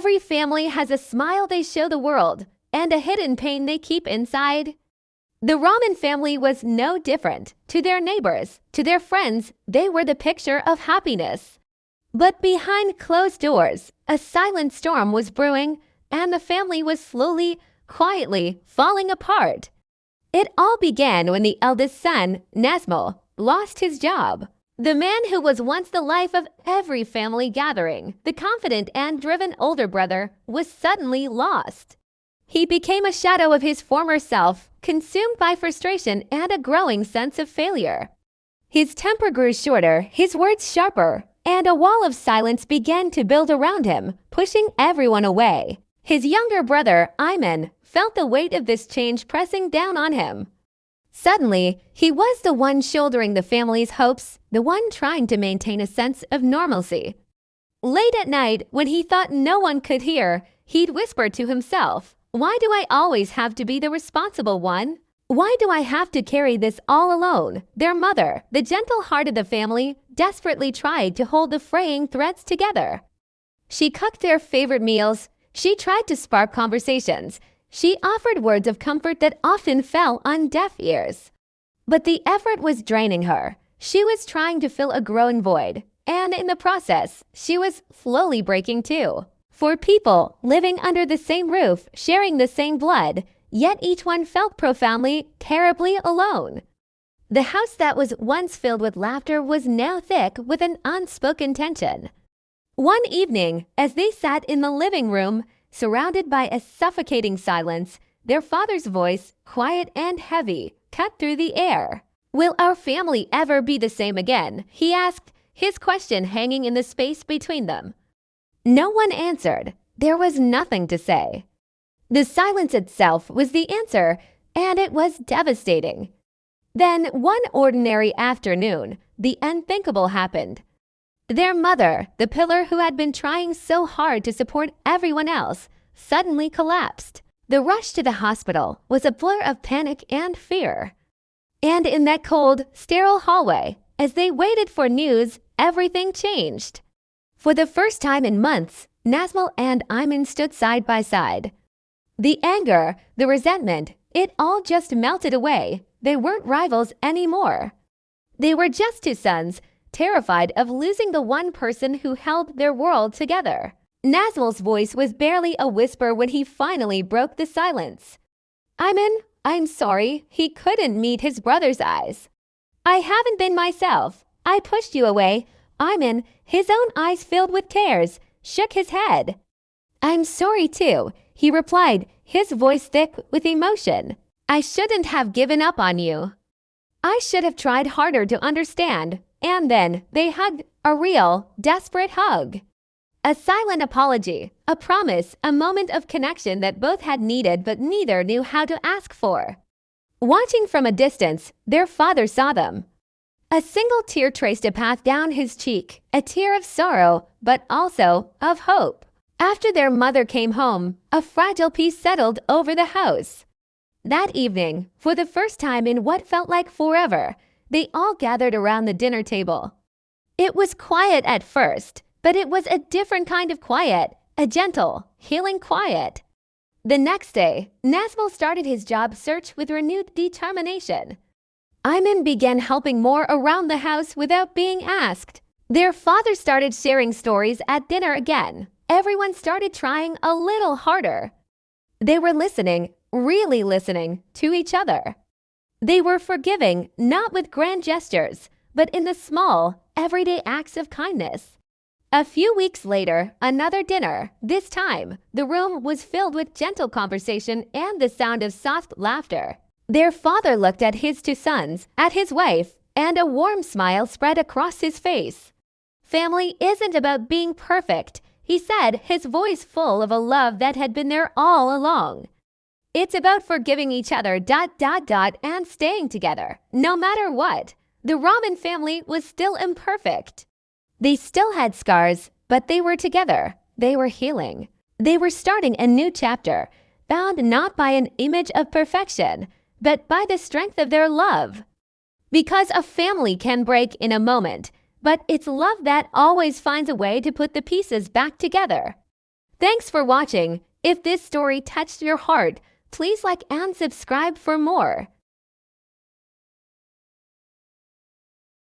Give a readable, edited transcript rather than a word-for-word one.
Every family has a smile they show the world and a hidden pain they keep inside. The Rahman family was no different. To their neighbors, to their friends, they were the picture of happiness. But behind closed doors, a silent storm was brewing, and the family was slowly, quietly falling apart. It all began when the eldest son, Nazmo, lost his job. The man who was once the life of every family gathering, the confident and driven older brother, was suddenly lost. He became a shadow of his former self, consumed by frustration and a growing sense of failure. His temper grew shorter, his words sharper, and a wall of silence began to build around him, pushing everyone away. His younger brother, Ayman, felt the weight of this change pressing down on him. Suddenly, he was the one shouldering the family's hopes, the one trying to maintain a sense of normalcy. Late at night, when he thought no one could hear, he'd whisper to himself, "Why do I always have to be the responsible one? Why do I have to carry this all alone?" Their mother, the gentle heart of the family, desperately tried to hold the fraying threads together. She cooked their favorite meals. She tried to spark conversations. She offered words of comfort that often fell on deaf ears. But the effort was draining her. She was trying to fill a growing void, and in the process, she was slowly breaking too. For people living under the same roof, sharing the same blood, yet each one felt profoundly, terribly alone. The house that was once filled with laughter was now thick with an unspoken tension. One evening, as they sat in the living room, surrounded by a suffocating silence, their father's voice, quiet and heavy, cut through the air. "Will our family ever be the same again?" he asked, his question hanging in the space between them. No one answered. There was nothing to say. The silence itself was the answer, and it was devastating. Then, one ordinary afternoon, the unthinkable happened. Their mother, the pillar who had been trying so hard to support everyone else, suddenly collapsed. The rush to the hospital was a blur of panic and fear. And in that cold, sterile hallway, as they waited for news, everything changed. For the first time in months, Nazmul and Ayman stood side by side. The anger, the resentment, it all just melted away. They weren't rivals anymore. They were just two sons, terrified of losing the one person who held their world together. Nazmul's voice was barely a whisper when he finally broke the silence. "Ayman, I'm sorry." He couldn't meet his brother's eyes. "I haven't been myself. I pushed you away." Ayman, his own eyes filled with tears, shook his head. "I'm sorry too," he replied, his voice thick with emotion. "I shouldn't have given up on you. I should have tried harder to understand." And then they hugged, a real, desperate hug. A silent apology, a promise, a moment of connection that both had needed but neither knew how to ask for. Watching from a distance, their father saw them. A single tear traced a path down his cheek, a tear of sorrow, but also of hope. After their mother came home, a fragile peace settled over the house. That evening, for the first time in what felt like forever, they all gathered around the dinner table. It was quiet at first, but it was a different kind of quiet, a gentle, healing quiet. The next day, Nazmul started his job search with renewed determination. Ayman began helping more around the house without being asked. Their father started sharing stories at dinner again. Everyone started trying a little harder. They were listening, really listening, to each other. They were forgiving, not with grand gestures, but in the small, everyday acts of kindness. A few weeks later, another dinner. This time, the room was filled with gentle conversation and the sound of soft laughter. Their father looked at his two sons, at his wife, and a warm smile spread across his face. "Family isn't about being perfect," he said, his voice full of a love that had been there all along. "It's about forgiving each other, and staying together, no matter what." The Rahman family was still imperfect. They still had scars, but they were together. They were healing. They were starting a new chapter, bound not by an image of perfection, but by the strength of their love. Because a family can break in a moment, but it's love that always finds a way to put the pieces back together. Thanks for watching. If this story touched your heart, please like and subscribe for more.